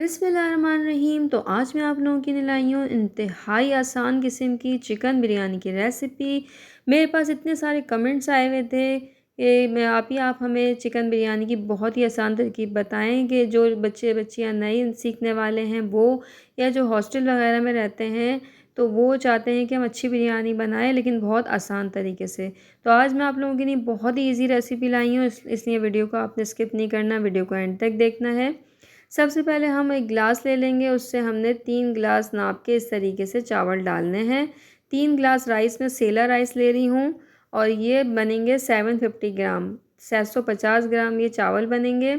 बिस्मिल्लाहिर्रहमानिर्रहीम। तो आज मैं आप लोगों के लिए लाई हूँ इंतहाई आसान किस्म की चिकन बिरयानी की रेसिपी। मेरे पास इतने सारे कमेंट्स आए हुए थे कि आप हमें चिकन बिरयानी की बहुत ही आसान तरकीब बताएं कि जो बच्चे बच्चियाँ नए सीखने वाले हैं वो, या जो हॉस्टल वगैरह में रहते हैं, तो वो चाहते हैं कि हम अच्छी बिरयानी बनाएं लेकिन बहुत आसान तरीके से। तो आज मैं आप लोगों के लिए बहुत ही ईजी रेसिपी लाई हूँ, इसलिए वीडियो को आपने स्किप नहीं करना, वीडियो को एंड तक देखना है। सबसे पहले हम एक गिलास ले लेंगे, उससे हमने 3 गिलास नाप के इस तरीके से चावल डालने हैं। 3 गिलास राइस में सेला राइस ले रही हूँ और ये बनेंगे 750 ग्राम, 750 ग्राम ये चावल बनेंगे।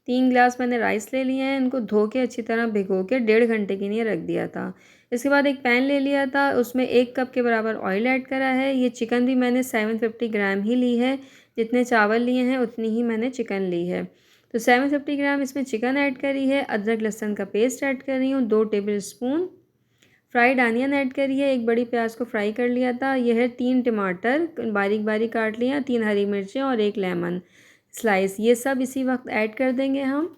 3 गिलास मैंने राइस ले लिए हैं, इनको धो के अच्छी तरह भिगो के 1.5 घंटे के लिए रख दिया था। इसके बाद एक पैन ले लिया था, उसमें 1 कप के बराबर ऑयल ऐड करा है। ये चिकन भी मैंने 750 ग्राम ही ली है, जितने चावल लिए हैं उतनी ही मैंने चिकन ली है। तो 750 ग्राम इसमें चिकन ऐड करी है, अदरक लहसुन का पेस्ट ऐड कर रही हूँ 2 table spoon, fried onion add करी है, एक बड़ी प्याज को फ्राई कर लिया था। यह है 3 टमाटर बारीक बारीक काट लिया, 3 हरी मिर्चें और 1 लेमन स्लाइस, ये सब इसी वक्त ऐड कर देंगे हम।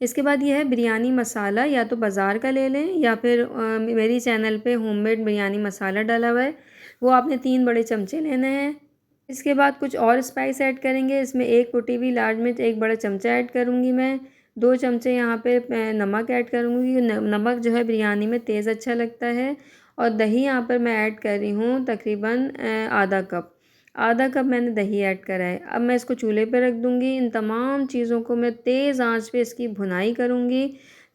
इसके बाद यह है बिरयानी मसाला, या तो बाज़ार का ले लें या फिर मेरी चैनल पे होममेड बिरयानी मसाला डाला हुआ है, वो आपने 3 बड़े चमचे लेने हैं। इसके बाद कुछ और स्पाइस ऐड करेंगे, इसमें 1 कुटी हुई लाल मिर्च 1 बड़ा चमचा ऐड करूँगी मैं। 2 चमचे यहाँ पे नमक ऐड करूँगी, नमक जो है बिरयानी में तेज़ अच्छा लगता है। और दही यहाँ पर मैं ऐड कर रही हूँ तकरीबन आधा कप मैंने दही ऐड करा है। अब मैं इसको चूल्हे पे रख दूँगी। इन तमाम चीज़ों को मैं तेज़ आंच पे इसकी भुनाई करूँगी,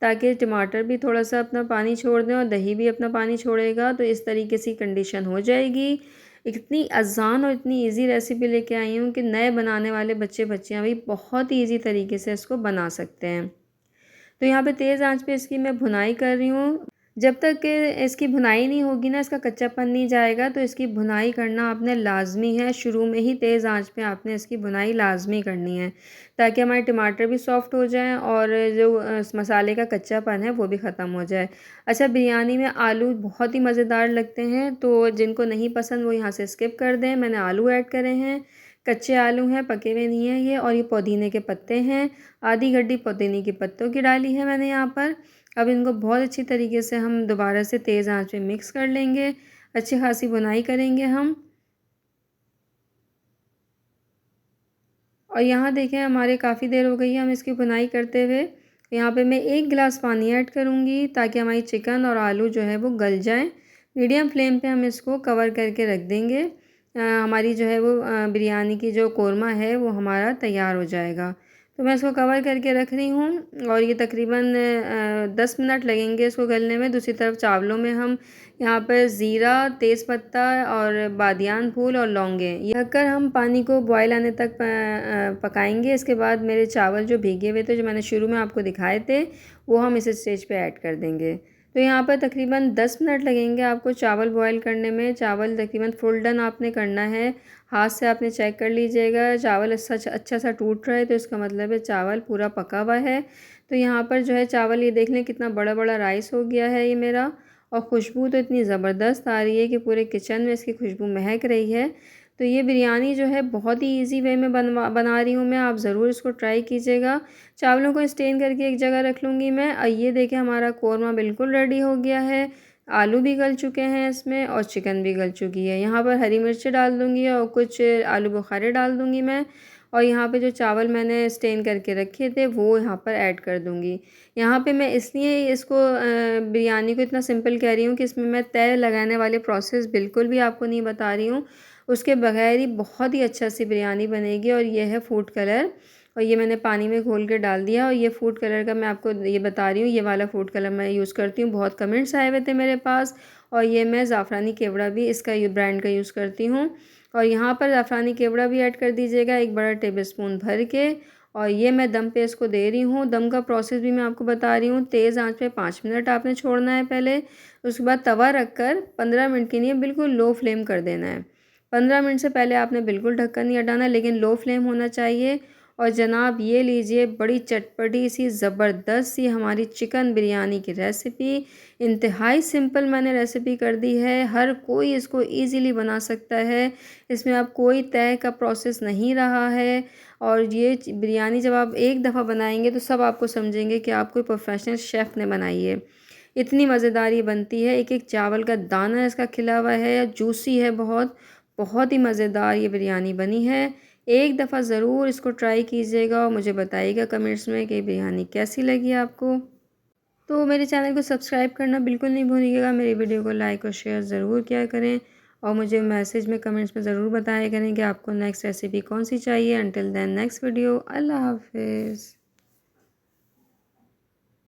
ताकि टमाटर भी थोड़ा सा अपना पानी छोड़ दें और दही भी अपना पानी छोड़ेगा। तो इस तरीके से कंडीशन हो जाएगी। इतनी आसान और इतनी इजी रेसिपी लेके आई हूँ कि नए बनाने वाले बच्चे बच्चियाँ भी बहुत ही ईजी तरीके से इसको बना सकते हैं। तो यहाँ पे तेज़ आंच पे इसकी मैं भुनाई कर रही हूँ। जब तक कि इसकी भुनाई नहीं होगी ना, इसका कच्चापन नहीं जाएगा, तो इसकी भुनाई करना आपने लाजमी है। शुरू में ही तेज़ आंच पे आपने इसकी भुनाई लाजमी करनी है, ताकि हमारे टमाटर भी सॉफ्ट हो जाएं और जो मसाले का कच्चापन है वो भी ख़त्म हो जाए। अच्छा, बिरयानी में आलू बहुत ही मज़ेदार लगते हैं, तो जिनको नहीं पसंद वो यहाँ से स्किप कर दें। मैंने आलू ऐड करे हैं, कच्चे आलू हैं, पके हुए नहीं हैं ये। और ये पुदीने के पत्ते हैं, आधी गड्डी पुदीने के पत्तों की डाली है मैंने यहाँ पर। अब इनको बहुत अच्छी तरीके से हम दोबारा से तेज़ आंच पे मिक्स कर लेंगे, अच्छी खासी बुनाई करेंगे हम। और यहाँ देखें हमारे काफ़ी देर हो गई है हम इसकी बुनाई करते हुए। यहाँ पे मैं 1 गिलास पानी ऐड करूँगी, ताकि हमारी चिकन और आलू जो है वो गल जाएं। मीडियम फ्लेम पे हम इसको कवर करके रख देंगे। हमारी जो है वो बिरयानी की जो कोरमा है वो हमारा तैयार हो जाएगा। तो मैं इसको कवर करके रख रही हूँ और ये तकरीबन 10 मिनट लगेंगे इसको गलने में। दूसरी तरफ चावलों में हम यहाँ पर ज़ीरा, तेज़पत्ता और बादियान फूल और लौंगे ये रखकर हम पानी को बॉयल आने तक पकाएंगे। इसके बाद मेरे चावल जो भीगे हुए थे, जो मैंने शुरू में आपको दिखाए थे, वो हम इस स्टेज पे ऐड कर देंगे। तो यहाँ पर तकरीबन 10 मिनट लगेंगे आपको चावल बॉयल करने में। चावल तकरीबन फुल डन आपने करना है। हाथ से आपने चेक कर लीजिएगा, चावल अच्छा सा टूट रहा है तो इसका मतलब है चावल पूरा पका हुआ है। तो यहाँ पर जो है चावल, ये देख लें कितना बड़ा बड़ा राइस हो गया है ये मेरा। और खुशबू तो इतनी ज़बरदस्त आ रही है कि पूरे किचन में इसकी खुशबू महक रही है। तो ये बिरयानी जो है बहुत ही इजी वे में बना रही हूँ मैं, आप ज़रूर इसको ट्राई कीजिएगा। चावलों को स्टेन करके एक जगह रख लूँगी मैं। और ये देखें हमारा कोरमा बिल्कुल रेडी हो गया है। आलू भी गल चुके हैं इसमें और चिकन भी गल चुकी है। यहाँ पर हरी मिर्ची डाल दूँगी और कुछ आलू बुखारे डाल दूँगी मैं। और यहाँ पे जो चावल मैंने स्टेन करके रखे थे वो यहाँ पर ऐड कर दूँगी। यहाँ पे मैं इसलिए इसको बिरयानी को इतना सिंपल कह रही हूँ कि इसमें मैं तय लगाने वाले प्रोसेस बिल्कुल भी आपको नहीं बता रही हूँ। उसके बगैर ही बहुत ही अच्छा सी बिरयानी बनेगी। और ये है फूड कलर, और ये मैंने पानी में घोल के डाल दिया। और ये फूड कलर का मैं आपको ये बता रही हूँ, ये वाला फूड कलर मैं यूज़ करती हूँ। बहुत कमेंट्स आए हुए थे मेरे पास। और ये मैं ज़ाफ़रानी केवड़ा भी इसका ये ब्रांड का यूज़ करती हूँ। और यहाँ पर ज़ाफ़रानी केवड़ा भी ऐड कर दीजिएगा 1 बड़ा टेबल स्पून भर के। और ये मैं दम पे इसको दे रही हूँ। दम का प्रोसेस भी मैं आपको बता रही हूँ। तेज़ आंच पे 5 मिनट आपने छोड़ना है पहले। उसके बाद तवा रखकर 15 मिनट के लिए बिल्कुल लो फ्लेम कर देना है। 15 मिनट से पहले आपने बिल्कुल ढक्कन नहीं हटाना, लेकिन लो फ्लेम होना चाहिए। और जनाब ये लीजिए बड़ी चटपटी सी ज़बरदस्त सी हमारी चिकन बिरयानी की रेसिपी। इंतहाई सिंपल मैंने रेसिपी कर दी है, हर कोई इसको इजीली बना सकता है। इसमें अब कोई तय का प्रोसेस नहीं रहा है। और ये बिरयानी जब आप एक दफ़ा बनाएंगे तो सब आपको समझेंगे कि आप कोई प्रोफेशनल शेफ़ ने बनाई है। इतनी मज़ेदार ये बनती है, एक एक चावल का दाना इसका खिला हुआ है, जूसी है बहुत। बहुत ही मज़ेदार ये बिरयानी बनी है। एक दफ़ा ज़रूर इसको ट्राई कीजिएगा और मुझे बताइएगा कमेंट्स में कि बिरयानी कैसी लगी आपको। तो मेरे चैनल को सब्सक्राइब करना बिल्कुल नहीं भूलिएगा, मेरी वीडियो को लाइक और शेयर ज़रूर किया करें और मुझे मैसेज में कमेंट्स में ज़रूर बताया करें कि आपको नेक्स्ट रेसिपी कौन सी चाहिए। अंटिल देन नेक्स्ट वीडियो, अल्लाह हाफ़िज़।